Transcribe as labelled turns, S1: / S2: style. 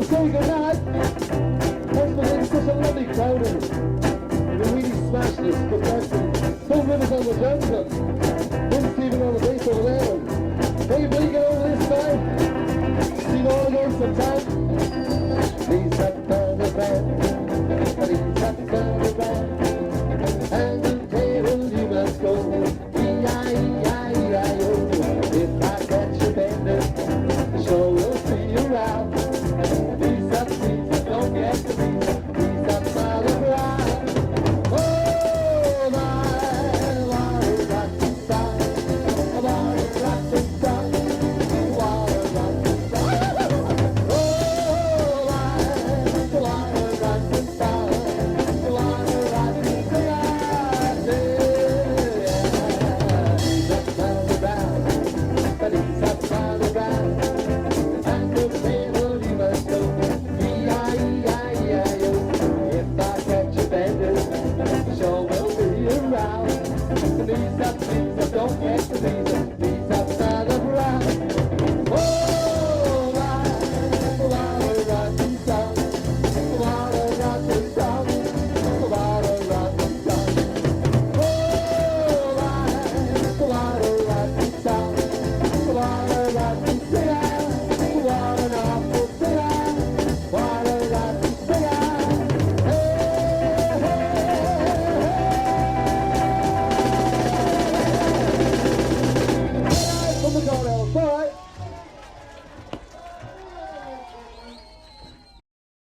S1: say goodnight. Thanks for being such a lovely crowd and we really smashed this. But thanks to Phil Rivers on the drums and Bryn Stevens on the bass over there. And maybe we get over this time. See you all again sometime.